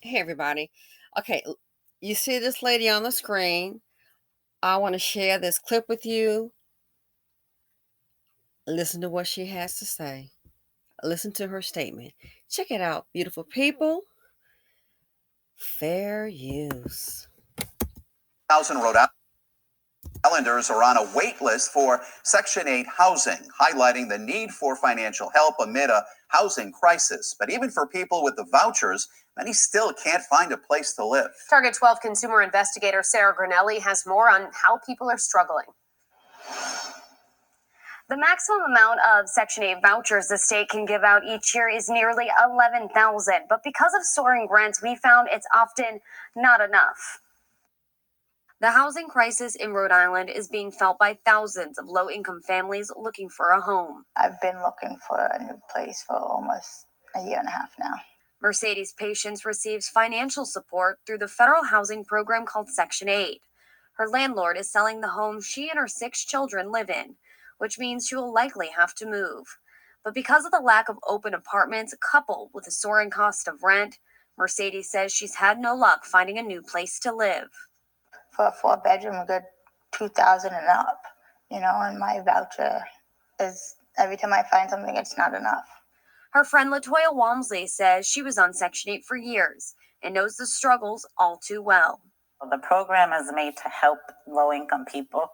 Hey, everybody. Okay, you see this lady on the screen. I want to share this clip with you. Listen to what she has to say. Listen to her statement. Check it out, beautiful people. Fair use. 1,000 Rhode Islanders are on a wait list for Section 8 housing, highlighting the need for financial help amid a housing crisis. But even for people with the vouchers, many still can't find a place to live. Target 12 consumer investigator Sarah Granelli has more on how people are struggling. The maximum amount of Section 8 vouchers the state can give out each year is nearly 11,000. But because of soaring rents, we found it's often not enough. The housing crisis in Rhode Island is being felt by thousands of low-income families looking for a home. I've been looking for a new place for almost a year and a half now. Mercedes Patience receives financial support through the federal housing program called Section 8. Her landlord is selling the home she and her 6 children live in, which means she will likely have to move. But because of the lack of open apartments coupled with the soaring cost of rent, Mercedes says she's had no luck finding a new place to live. For a 4-bedroom, a good $2,000 and up, and my voucher is, every time I find something, it's not enough. Her friend LaToya Walmsley says she was on Section 8 for years and knows the struggles all too well. The program is made to help low-income people,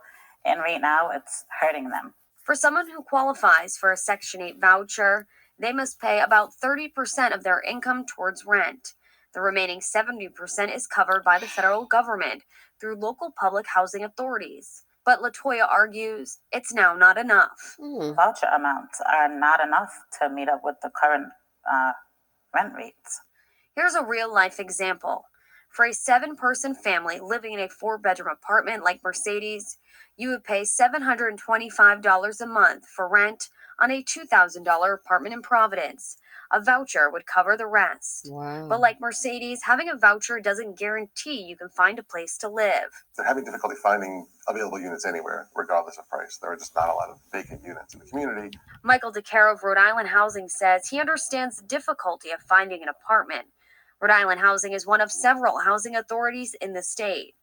and right now it's hurting them. For someone who qualifies for a Section 8 voucher, they must pay about 30% of their income towards rent. The remaining 70% is covered by the federal government through local public housing authorities. But LaToya argues it's now not enough. Voucher amounts are not enough to meet up with the current rent rates. Here's a real-life example. For a 7-person family living in a 4-bedroom apartment like Mercedes, you would pay $725 a month for rent on a $2,000 apartment in Providence. A voucher would cover the rest. Wow. But like Mercedes, having a voucher doesn't guarantee you can find a place to live. They're having difficulty finding available units anywhere, regardless of price. There are just not a lot of vacant units in the community. Michael DeCaro of Rhode Island Housing says he understands the difficulty of finding an apartment. Rhode Island Housing is one of several housing authorities in the state.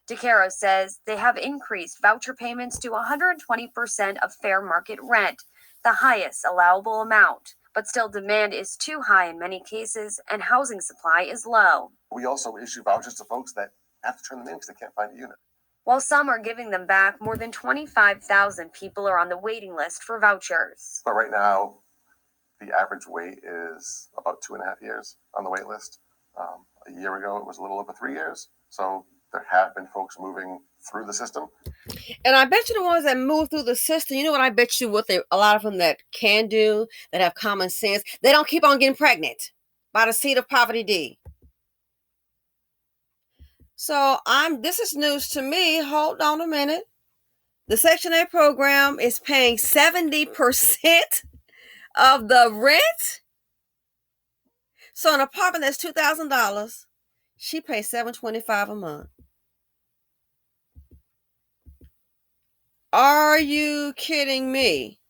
DeCaro says they have increased voucher payments to 120% of fair market rent, the highest allowable amount. But still, demand is too high in many cases, and housing supply is low. We also issue vouchers to folks that have to turn them in because they can't find a unit. While some are giving them back, more than 25,000 people are on the waiting list for vouchers. But right now, the average wait is about 2.5 years on the wait list. A year ago, it was a little over 3 years. So there have been folks moving through the system. And I bet you the ones that move through the system, you know what I bet you a lot of them that can do, that have common sense, they don't keep on getting pregnant by the seed of poverty D. So this is news to me. Hold on a minute. The Section 8 program is paying 70% of the rent. So an apartment that's $2,000, she pays $725 a month. Are you kidding me?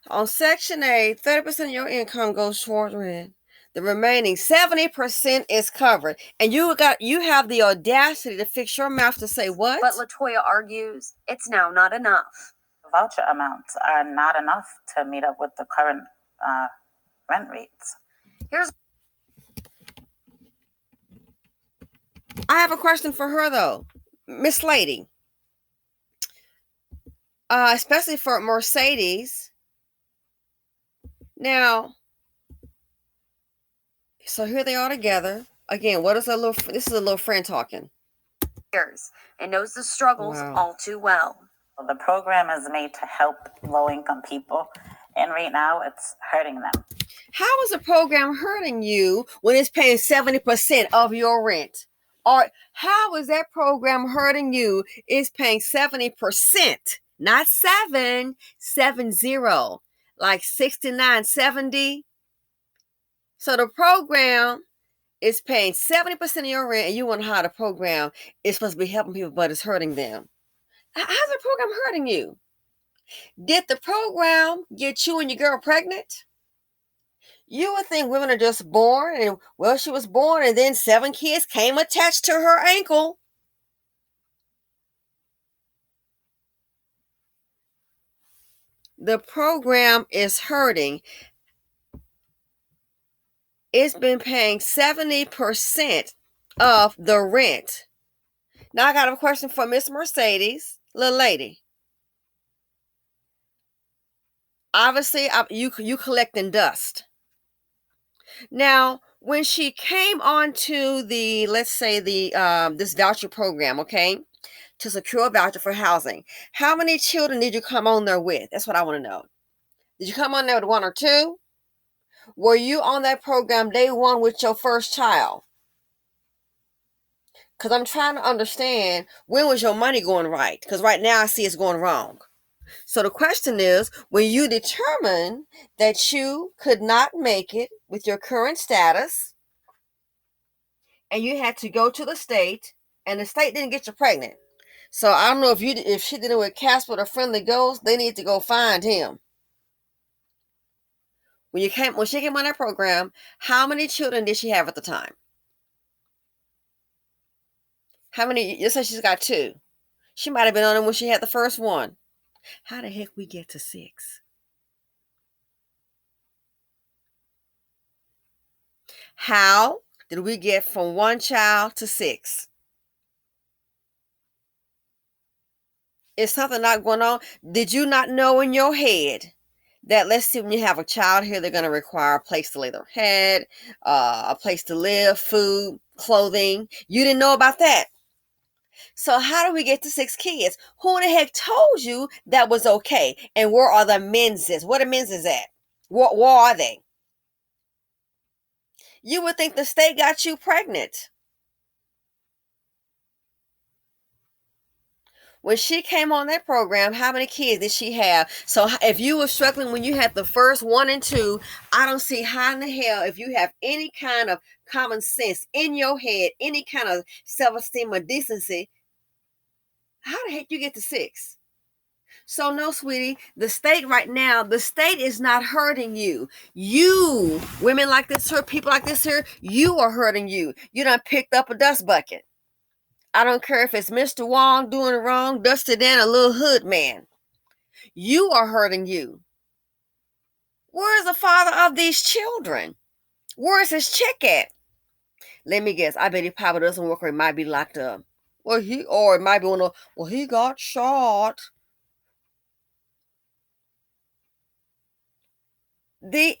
On Section 8, 30% of your income goes toward rent. The remaining 70% is covered. And you have the audacity to fix your mouth to say what? But LaToya argues it's now not enough. Voucher amounts are not enough to meet up with the current rent rates. I have a question for her, though. Miss Lady. Especially for Mercedes. Now, so here they are together. Again, this is a little friend talking. And knows the struggles all too well. The program is made to help low-income people, and right now it's hurting them. How is the program hurting you when it's paying 70% of your rent? Or how is that program hurting you? It's paying 70%, not 70, like 69, 70. So the program is paying 70% of your rent, and you wonder how the program is supposed to be helping people, but it's hurting them. How's the program hurting you? Did the program get you and your girl pregnant? You would think women are just born, and well, she was born, and then 7 kids came attached to her ankle. The program is hurting. It's been paying 70% of the rent. Now I got a question for Miss Mercedes, little lady. Obviously, you collecting dust. Now, when she came onto the, let's say the this voucher program, okay, to secure a voucher for housing, how many children did you come on there with? That's what I want to know. Did you come on there with 1 or 2? Were you on that program day 1 with your first child? Because I'm trying to understand, when was your money going right? Because right now I see it's going wrong. So the question is, when you determined that you could not make it with your current status, and you had to go to the state, and the state didn't get you pregnant. So I don't know if she did it with Casper or Friendly Ghost, they need to go find him. When she came on that program, how many children did she have at the time? How many? You said she's got 2. She might have been on it when she had the first one. How the heck we get to 6? How did we get from 1 child to 6? Is something not going on? Did you not know in your head that, let's see, when you have a child here, they're going to require a place to lay their head, a place to live, food, clothing? You didn't know about that. So how do we get to 6 kids? Who in the heck told you that was okay? And where are the menses? Where the menses at? Where are they? You would think the state got you pregnant. When she came on that program, how many kids did she have? So if you were struggling when you had the first 1 and 2, I don't see how in the hell, if you have any kind of common sense in your head, any kind of self-esteem or decency, how the heck you get to 6? So no, sweetie, the state right now, the state is not hurting you. You, women like this here, people like this here, you are hurting you. You done picked up a dust bucket. I don't care if it's Mr. Wong doing it wrong, Dusty Dan, a little hood man. You are hurting you. Where is the father of these children? Where is his check at? Let me guess. I bet he probably doesn't work, or he might be locked up. Or it might be one of, well, he got shot. We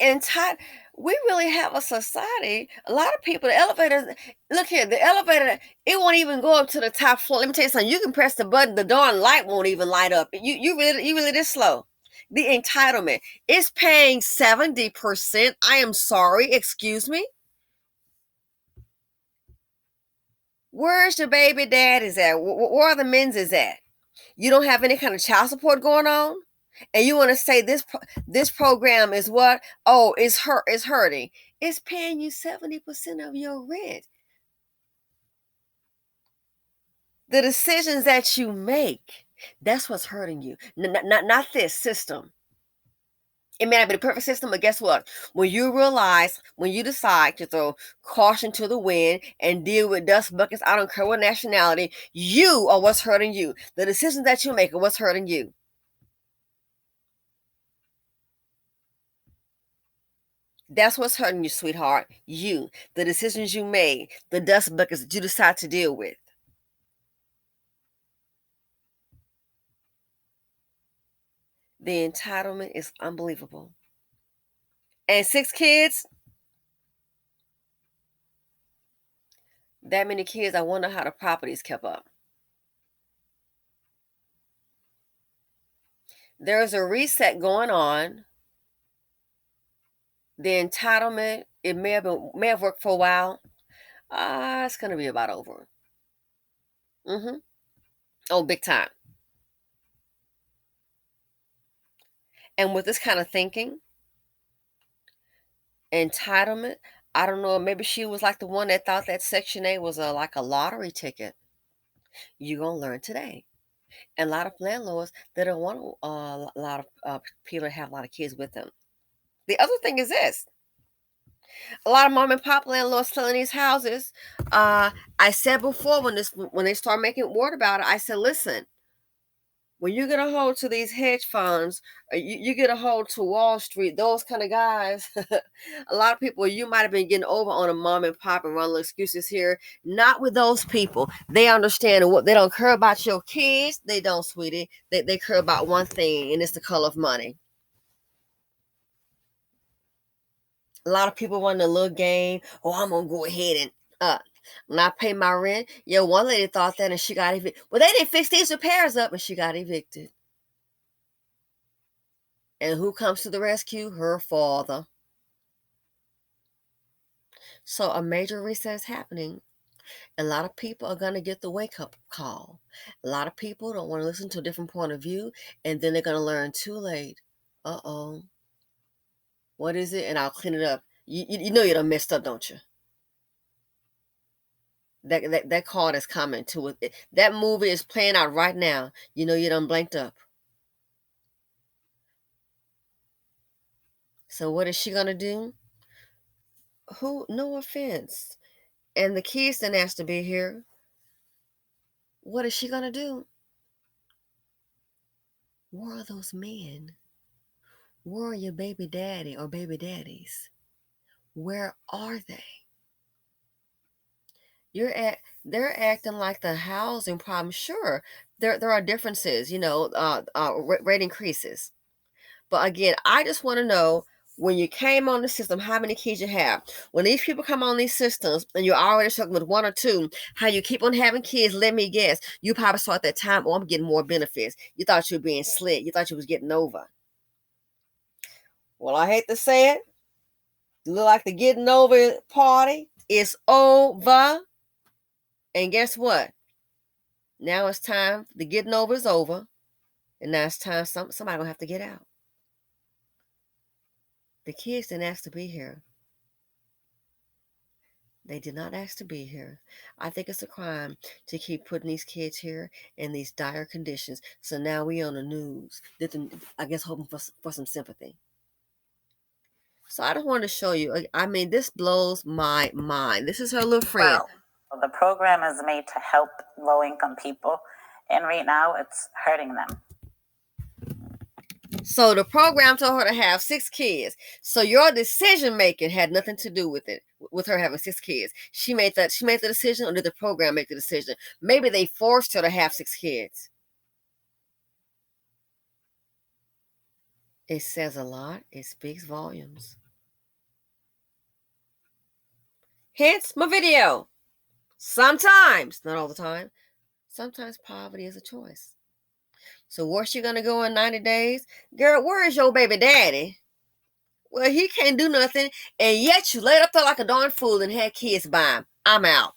really have a society. A lot of people, the elevators, look here, the elevator, it won't even go up to the top floor. Let me tell you something. You can press the button, the darn light won't even light up. You really this slow. The entitlement is paying 70%. I am sorry, excuse me. Where's the baby daddies at? Where are the men's is at? You don't have any kind of child support going on? And you want to say this program is what? Oh, it's hurting. It's paying you 70% of your rent. The decisions that you make, that's what's hurting you. Not this system. It may not be the perfect system, but guess what? When you decide to throw caution to the wind and deal with dust buckets, I don't care what nationality, you are what's hurting you. The decisions that you make are what's hurting you. That's what's hurting you, sweetheart. You. The decisions you made. The dust buckets that you decide to deal with. The entitlement is unbelievable. And 6 kids? That many kids, I wonder how the property's kept up. There's a reset going on. The entitlement, it may have worked for a while. It's going to be about over. Oh, big time. And with this kind of thinking, entitlement, I don't know, maybe she was like the one that thought that Section 8 was like a lottery ticket. You're going to learn today. And a lot of landlords, they don't want a lot of people to have a lot of kids with them. The other thing is this. A lot of mom and pop landlords selling these houses. I said before when they start making word about it, I said, listen, when you get a hold to these hedge funds, you get a hold to Wall Street, those kind of guys, a lot of people, you might have been getting over on a mom and pop and run little excuses here. Not with those people. They understand what they don't care about your kids. They don't, sweetie. They care about one thing, and it's the color of money. A lot of people want a little game. Oh, I'm gonna go ahead and when I pay my rent. Yeah, one lady thought that and she got evicted. Well, they didn't fix these repairs up and she got evicted. And who comes to the rescue? Her father. So a major reset is happening. A lot of people are going to get the wake-up call. A lot of people don't want to listen to a different point of view, and then they're going to learn too late. Uh-oh. What is it? And I'll clean it up. You know you done messed up, don't you? That card is coming to it. That movie is playing out right now. You know you done blanked up. So what is she going to do? No offense. And the kids didn't ask to be here. What is she going to do? Where are those men? Where are your baby daddy or baby daddies? Where are they? They're acting like the housing problem. Sure, there are differences, rate increases. But again, I just want to know, when you came on the system, how many kids you have. When these people come on these systems and you're already struggling with one or two, how you keep on having kids, let me guess, you probably saw at that time, oh, I'm getting more benefits. You thought you were being slick. You thought you was getting over. Well, I hate to say it. You look like the getting over party is over. And guess what? Now it's time. The getting over is over. And now it's time somebody gonna have to get out. The kids didn't ask to be here. They did not ask to be here. I think it's a crime to keep putting these kids here in these dire conditions. So now we on the news. I guess hoping for some sympathy. So I just wanted to show you. I mean, this blows my mind. This is her little friend. Wow. The program is made to help low-income people, and right now it's hurting them. So the program told her to have 6 kids. So your decision making had nothing to do with it, with her having 6 kids. She made the decision, or did the program make the decision? Maybe they forced her to have 6 kids. It says a lot. It speaks volumes. Hence my video. Sometimes, not all the time, sometimes poverty is a choice. So where's she gonna go in 90 days? Girl, where is your baby daddy? Well, he can't do nothing, and yet you laid up there like a darn fool and had kids by him. I'm out.